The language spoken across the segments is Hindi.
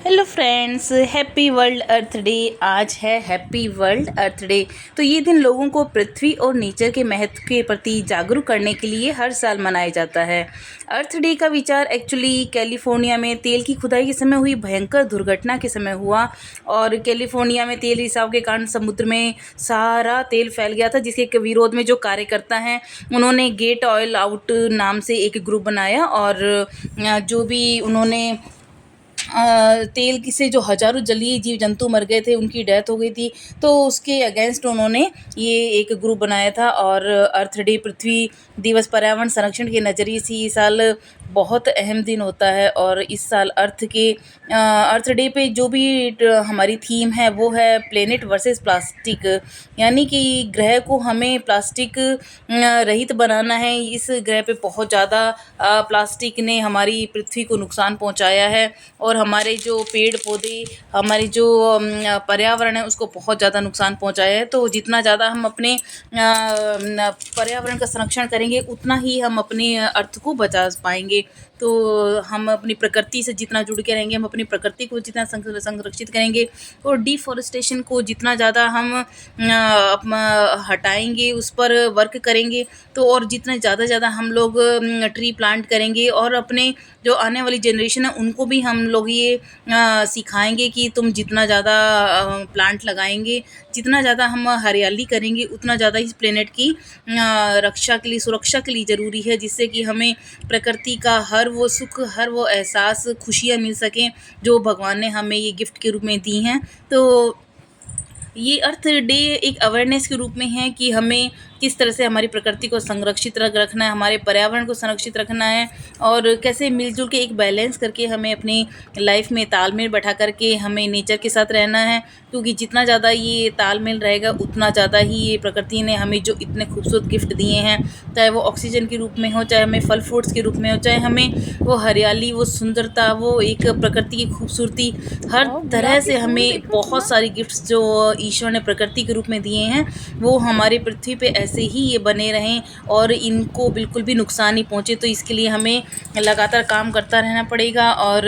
हेलो फ्रेंड्स, हैप्पी वर्ल्ड अर्थ डे। आज है हैप्पी वर्ल्ड अर्थ डे। तो ये दिन लोगों को पृथ्वी और नेचर के महत्व के प्रति जागरूक करने के लिए हर साल मनाया जाता है। अर्थ डे का विचार एक्चुअली कैलिफोर्निया में तेल की खुदाई के समय हुई भयंकर दुर्घटना के समय हुआ। और कैलिफोर्निया में तेल रिसाव के कारण समुद्र में सारा तेल फैल गया था, जिसके विरोध में जो कार्यकर्ता हैं उन्होंने गेट ऑयल आउट नाम से एक ग्रुप बनाया। और जो भी उन्होंने तेल की से जो हज़ारों जलीय जीव जंतु मर गए थे, उनकी डेथ हो गई थी, तो उसके अगेंस्ट उन्होंने ये एक ग्रुप बनाया था। और अर्थ डे पृथ्वी दिवस पर्यावरण संरक्षण के नज़रिए से ये साल बहुत अहम दिन होता है। और इस साल अर्थ डे पे जो भी हमारी थीम है वो है प्लेनेट वर्सेस प्लास्टिक, यानी कि ग्रह को हमें प्लास्टिक रहित बनाना है। इस ग्रह पे बहुत ज़्यादा प्लास्टिक ने हमारी पृथ्वी को नुकसान पहुंचाया है, और हमारे जो पेड़ पौधे, हमारे जो पर्यावरण है उसको बहुत ज़्यादा नुकसान पहुंचाया है। तो जितना ज़्यादा हम अपने पर्यावरण का संरक्षण करेंगे उतना ही हम अपने अर्थ को बचा पाएंगे। तो हम अपनी प्रकृति से जितना जुड़ के रहेंगे, हम अपनी प्रकृति को जितना संरक्षित करेंगे, और डिफॉरेस्टेशन को जितना ज़्यादा हम हटाएंगे, उस पर वर्क करेंगे, तो और जितना ज़्यादा हम लोग ट्री प्लांट करेंगे, और अपने जो आने वाली जनरेशन है उनको भी हम लोग ये सिखाएंगे कि तुम जितना ज़्यादा प्लांट लगाएंगे, जितना ज़्यादा हम हरियाली करेंगे, उतना ज़्यादा इस प्लेनेट की रक्षा के लिए, सुरक्षा के लिए ज़रूरी है, जिससे कि हमें प्रकृति का हर वो सुख, हर वो एहसास, खुशियाँ मिल सकें जो भगवान ने हमें ये गिफ्ट के रूप में दी हैं। तो ये अर्थ डे एक अवेयरनेस के रूप में है कि हमें किस तरह से हमारी प्रकृति को संरक्षित रखना है, हमारे पर्यावरण को संरक्षित रखना है, और कैसे मिलजुल के एक बैलेंस करके हमें अपनी लाइफ में तालमेल बैठा करके हमें नेचर के साथ रहना है। क्योंकि जितना ज़्यादा ये तालमेल रहेगा उतना ज़्यादा ही ये प्रकृति ने हमें जो इतने खूबसूरत गिफ्ट दिए हैं, चाहे वो ऑक्सीजन के रूप में हो, चाहे हमें फल फ्रूट्स के रूप में हो, चाहे हमें वो हरियाली, वो सुंदरता, वो एक प्रकृति की खूबसूरती, हर तरह से हमें बहुत सारी गिफ्ट्स जो ईश्वर ने प्रकृति के रूप में दिए हैं, वो हमारी पृथ्वी पे ऐसे ही ये बने रहें और इनको बिल्कुल भी नुकसान नहीं पहुँचे। तो इसके लिए हमें लगातार काम करता रहना पड़ेगा। और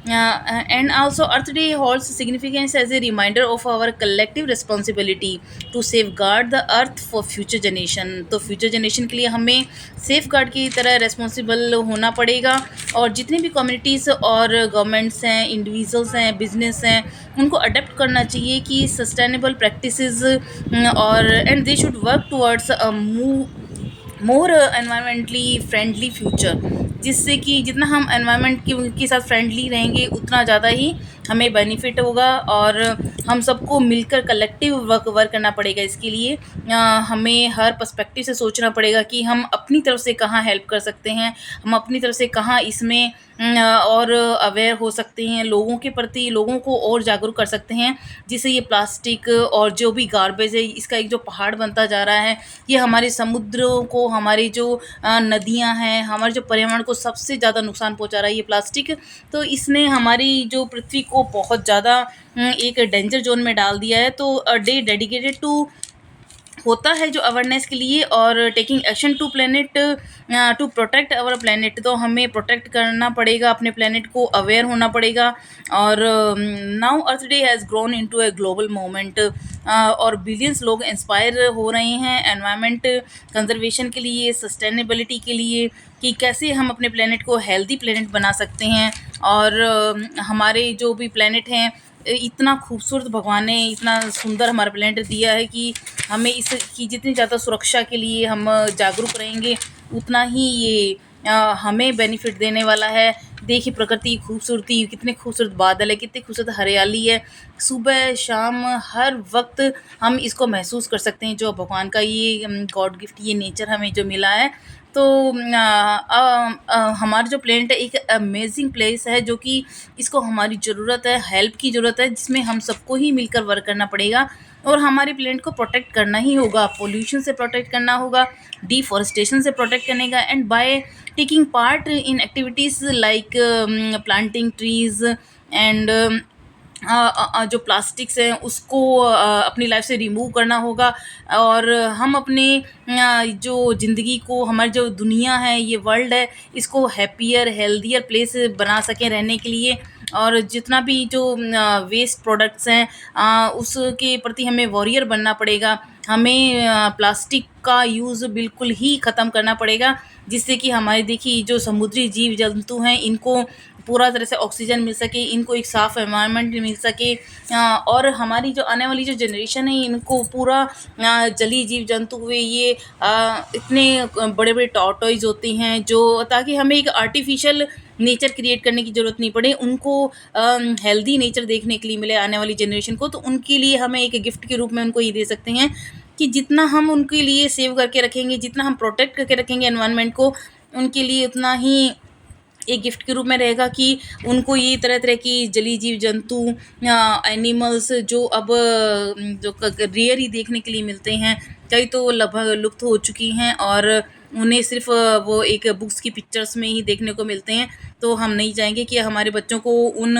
and also Earth Day holds significance as a reminder of our collective responsibility to safeguard the earth for future generation. तो फ्यूचर जनरेशन के लिए हमें सेफ गार्ड की तरह रिस्पॉन्सिबल होना पड़ेगा। और जितनी भी कम्युनिटीज़ और गवर्नमेंट्स हैं, इंडिविजुअल्स हैं, बिजनेस हैं, उनको अडेप्ट करना चाहिए कि सस्टेनेबल प्रैक्टिसेस, और and they should work towards a more environmentally friendly future, जिससे कि जितना हम एनवायरनमेंट के साथ फ्रेंडली रहेंगे उतना ज़्यादा ही हमें बेनिफिट होगा। और हम सबको मिलकर कलेक्टिव वर्क करना पड़ेगा। इसके लिए हमें हर पर्सपेक्टिव से सोचना पड़ेगा कि हम अपनी तरफ से कहाँ हेल्प कर सकते हैं, हम अपनी तरफ से कहाँ इसमें और अवेयर हो सकते हैं, लोगों के प्रति, लोगों को और जागरूक कर सकते हैं, जिससे ये प्लास्टिक और जो भी गार्बेज है इसका एक जो पहाड़ बनता जा रहा है, ये हमारे समुद्रों को, हमारी जो नदियां हैं, हमारे जो पर्यावरण को सबसे ज़्यादा नुकसान पहुंचा रहा है ये प्लास्टिक। तो इसने हमारी जो पृथ्वी को बहुत ज़्यादा एक डेंजर जोन में डाल दिया है। तो डे डेडिकेटेड टू होता है जो अवेयरनेस के लिए, और taking action to planet to protect our planet. तो हमें प्रोटेक्ट करना पड़ेगा अपने प्लेनेट को, अवेयर होना पड़ेगा। और now earth day has grown into a global movement, और बिलियंस लोग इंस्पायर हो रहे हैं एनवायरनमेंट कंजर्वेशन के लिए, सस्टेनेबिलिटी के लिए, कि कैसे हम अपने प्लेनेट को हेल्दी प्लेनेट बना सकते हैं। और हमारे जो भी प्लेनेट हैं, इतना खूबसूरत भगवान ने इतना सुंदर हमारा प्लेनेट दिया है कि हमें इसकी जितनी ज़्यादा सुरक्षा के लिए हम जागरूक रहेंगे उतना ही ये हमें बेनिफिट देने वाला है। देखिए प्रकृति की खूबसूरती, कितने खूबसूरत बादल है, कितनी खूबसूरत हरियाली है, सुबह शाम हर वक्त हम इसको महसूस कर सकते हैं, जो भगवान का ये गॉड गिफ्ट, ये नेचर हमें जो मिला है। तो हमारा जो प्लेनेट है एक अमेजिंग प्लेस है, जो कि इसको हमारी ज़रूरत है, हेल्प की ज़रूरत है, जिसमें हम सबको ही मिलकर वर्क करना पड़ेगा। और हमारे प्लेनेट को प्रोटेक्ट करना ही होगा, पोल्यूशन से प्रोटेक्ट करना होगा, डिफॉरेस्टेशन से प्रोटेक्ट करने का, and by taking part in activities like planting trees, and जो प्लास्टिक्स हैं उसको अपनी लाइफ से रिमूव करना होगा। और हम अपने जो ज़िंदगी को, हमारी जो दुनिया है, ये वर्ल्ड है, इसको हैप्पियर हेल्दियर प्लेस बना सकें रहने के लिए। और जितना भी जो वेस्ट प्रोडक्ट्स हैं उसके प्रति हमें वॉरियर बनना पड़ेगा। हमें प्लास्टिक का यूज़ बिल्कुल ही ख़त्म करना पड़ेगा, जिससे कि हमारे देखिए जो समुद्री जीव जंतु हैं इनको पूरा तरह से ऑक्सीजन मिल सके, इनको एक साफ़ एनवायरनमेंट मिल सके, और हमारी जो आने वाली जो जनरेशन है इनको पूरा जलीय जीव जंतु हुए ये इतने बड़े बड़े टॉर्टोइज होते हैं जो, ताकि हमें एक आर्टिफिशियल नेचर क्रिएट करने की ज़रूरत नहीं पड़े, उनको हेल्दी नेचर देखने के लिए मिले आने वाली जनरेशन को। तो उनके लिए हमें एक गिफ्ट के रूप में उनको ये दे सकते हैं कि जितना हम उनके लिए सेव करके रखेंगे, जितना हम प्रोटेक्ट करके रखेंगे एनवायरनमेंट को, उनके लिए उतना ही एक गिफ्ट के रूप में रहेगा कि उनको ये तरह तरह की जलीय जीव जंतु एनिमल्स जो अब जो रेयर ही देखने के लिए मिलते हैं, कई तो लगभग लुप्त हो चुकी हैं और उन्हें सिर्फ वो एक बुक्स की पिक्चर्स में ही देखने को मिलते हैं। तो हम नहीं चाहेंगे कि हमारे बच्चों को उन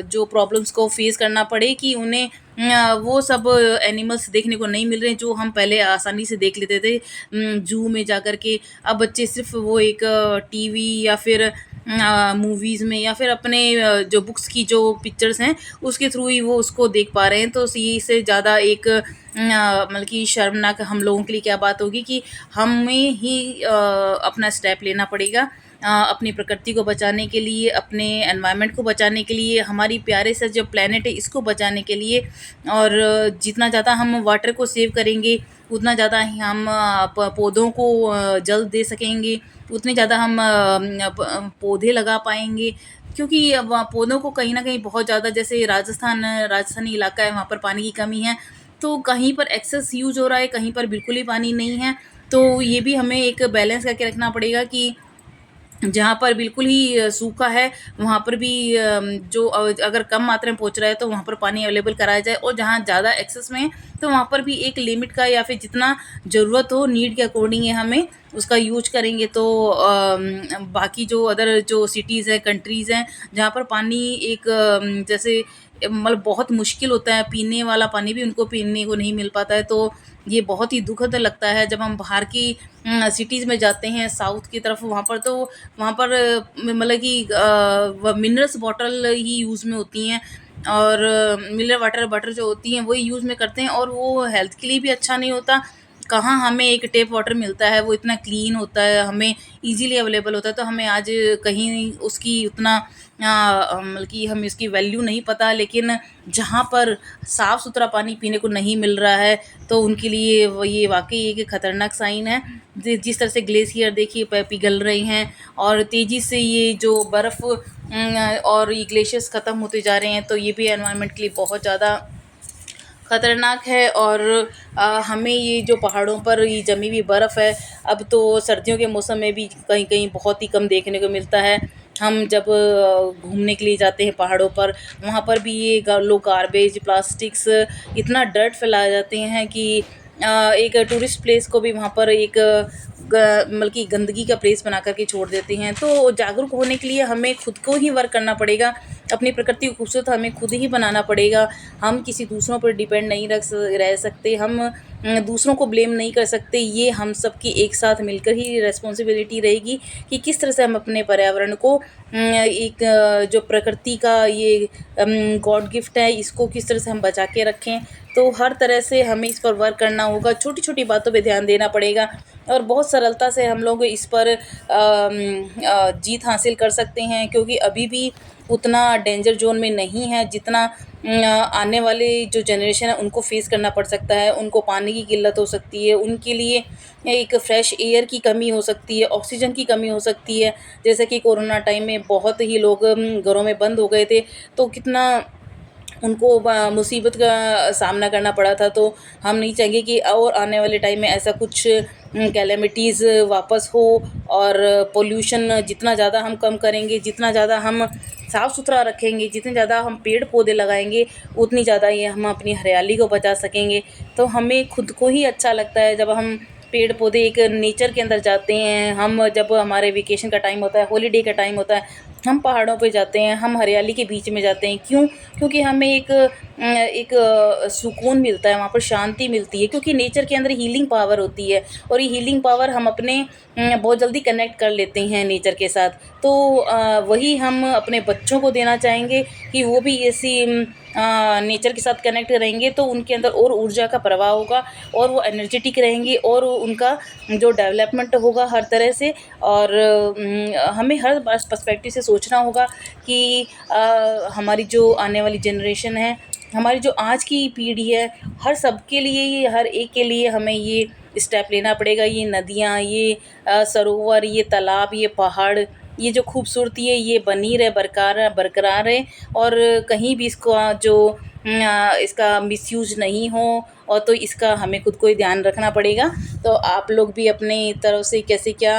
जो प्रॉब्लम्स को फेस करना पड़े कि उन्हें वो सब एनिमल्स देखने को नहीं मिल रहे हैं जो हम पहले आसानी से देख लेते थे जू में जा कर के। अब बच्चे सिर्फ वो एक टीवी या फिर मूवीज़ में या फिर अपने जो बुक्स की जो पिक्चर्स हैं उसके थ्रू ही वो उसको देख पा रहे हैं। तो ये से ज़्यादा एक मतलब कि शर्मनाक हम लोगों के लिए क्या बात होगी कि हमें ही अपना स्टेप लेना पड़ेगा अपनी प्रकृति को बचाने के लिए, अपने एनवायरनमेंट को बचाने के लिए, हमारी प्यारे से जो प्लेनेट है इसको बचाने के लिए। और जितना ज़्यादा हम वाटर को सेव करेंगे उतना ज़्यादा ही हम पौधों को जल दे सकेंगे, उतने ज़्यादा हम पौधे लगा पाएंगे। क्योंकि अब पौधों को कहीं ना कहीं बहुत ज़्यादा, जैसे राजस्थानी इलाका है वहाँ पर पानी की कमी है, तो कहीं पर एक्सेस यूज हो रहा है, कहीं पर बिल्कुल ही पानी नहीं है। तो ये भी हमें एक बैलेंस करके रखना पड़ेगा कि जहाँ पर बिल्कुल ही सूखा है वहाँ पर भी जो अगर कम मात्रा में पहुँच रहा है तो वहाँ पर पानी अवेलेबल कराया जाए, और जहाँ ज़्यादा एक्सेस में है तो वहाँ पर भी एक लिमिट का या फिर जितना ज़रूरत हो नीड के अकॉर्डिंग है हमें उसका यूज करेंगे। तो बाकी जो अदर जो सिटीज़ हैं, कंट्रीज़ हैं, जहाँ पर पानी एक जैसे मतलब बहुत मुश्किल होता है, पीने वाला पानी भी उनको पीने को नहीं मिल पाता है। तो ये बहुत ही दुखद लगता है जब हम बाहर की सिटीज़ में जाते हैं साउथ की तरफ, वहाँ पर तो वहाँ पर मतलब कि मिनरल्स बॉटल ही यूज़ में होती हैं, और मिनरल वाटर जो होती हैं वही यूज़ में करते हैं, और वो हेल्थ के लिए भी अच्छा नहीं होता। कहाँ हमें एक टैप वाटर मिलता है वो इतना क्लीन होता है, हमें इजीली अवेलेबल होता है, तो हमें आज कहीं उसकी उतना मतलब कि हमें इसकी वैल्यू नहीं पता। लेकिन जहाँ पर साफ़ सुथरा पानी पीने को नहीं मिल रहा है तो उनके लिए ये वाकई एक खतरनाक साइन है। जिस तरह से ग्लेशियर देखिए पिघल रहे हैं और तेज़ी से ये जो बर्फ़ और ये ग्लेशियर्स ख़त्म होते जा रहे हैं, तो ये भी एनवायरनमेंट के लिए बहुत ज़्यादा खतरनाक है। और हमें ये जो पहाड़ों पर ये जमी हुई बर्फ़ है, अब तो सर्दियों के मौसम में भी कहीं कहीं बहुत ही कम देखने को मिलता है। हम जब घूमने के लिए जाते हैं पहाड़ों पर, वहाँ पर भी ये लोग गार्बेज प्लास्टिक्स इतना डर्ट फैलाए जाते हैं कि एक टूरिस्ट प्लेस को भी वहाँ पर एक मतलब कि गंदगी का प्लेस बना करके छोड़ देते हैं। तो जागरूक होने के लिए हमें खुद को ही वर्क करना पड़ेगा, अपनी प्रकृति को खूबसूरत हमें खुद ही बनाना पड़ेगा। हम किसी दूसरों पर डिपेंड नहीं रह सकते, हम दूसरों को ब्लेम नहीं कर सकते। ये हम सब की एक साथ मिलकर ही रिस्पॉन्सिबिलिटी रहेगी कि किस तरह से हम अपने पर्यावरण को एक जो प्रकृति का ये गॉड गिफ्ट है इसको किस तरह से हम बचा के रखें। तो हर तरह से हमें इस पर वर्क करना होगा, छोटी छोटी बातों पे ध्यान देना पड़ेगा, और बहुत सरलता से हम लोग इस पर जीत हासिल कर सकते हैं। क्योंकि अभी भी उतना डेंजर जोन में नहीं है जितना आने वाले जो जनरेशन है उनको फेस करना पड़ सकता है। उनको पानी की किल्लत हो सकती है, उनके लिए एक फ्रेश एयर की कमी हो सकती है, ऑक्सीजन की कमी हो सकती है। जैसे कि कोरोना टाइम में बहुत ही लोग घरों में बंद हो गए थे, तो कितना उनको मुसीबत का सामना करना पड़ा था। तो हम नहीं चाहेंगे कि और आने वाले टाइम में ऐसा कुछ कैलेमिटीज़ वापस हो। और पोल्यूशन जितना ज़्यादा हम कम करेंगे, जितना ज़्यादा हम साफ़ सुथरा रखेंगे, जितने ज़्यादा हम पेड़ पौधे लगाएंगे, उतनी ज़्यादा ये हम अपनी हरियाली को बचा सकेंगे। तो हमें खुद को ही अच्छा लगता है जब हम पेड़ पौधे एक नेचर के अंदर जाते हैं। हम जब हमारे वेकेशन का टाइम होता है, हॉलीडे का टाइम होता है, हम पहाड़ों पे जाते हैं, हम हरियाली के बीच में जाते हैं। क्यों? क्योंकि हमें एक एक सुकून मिलता है, वहाँ पर शांति मिलती है, क्योंकि नेचर के अंदर हीलिंग पावर होती है और ये हीलिंग पावर हम अपने बहुत जल्दी कनेक्ट कर लेते हैं नेचर के साथ। तो वही हम अपने बच्चों को देना चाहेंगे कि वो भी ऐसी नेचर के साथ कनेक्ट रहेंगे तो उनके अंदर और ऊर्जा का प्रवाह होगा और वो एनर्जेटिक रहेंगे और उनका जो डेवलपमेंट होगा हर तरह से। और हमें हर पर्सपेक्टिव से सोचना होगा कि हमारी जो आने वाली जनरेशन है, हमारी जो आज की पीढ़ी है, हर सबके लिए, ये हर एक के लिए हमें ये स्टेप लेना पड़ेगा। ये नदियाँ, ये सरोवर, ये तालाब, ये पहाड़, ये जो खूबसूरती है ये बनी रहे, बरकरार बरकरार रहे और कहीं भी इसका जो इसका मिसयूज़ नहीं हो। और तो इसका हमें खुद को ही ध्यान रखना पड़ेगा। तो आप लोग भी अपनी तरफ से कैसे क्या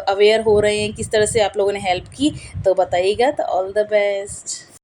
अवेयर हो रहे हैं, किस तरह से आप लोगों ने हेल्प की, तो बताइएगा। तो ऑल द बेस्ट।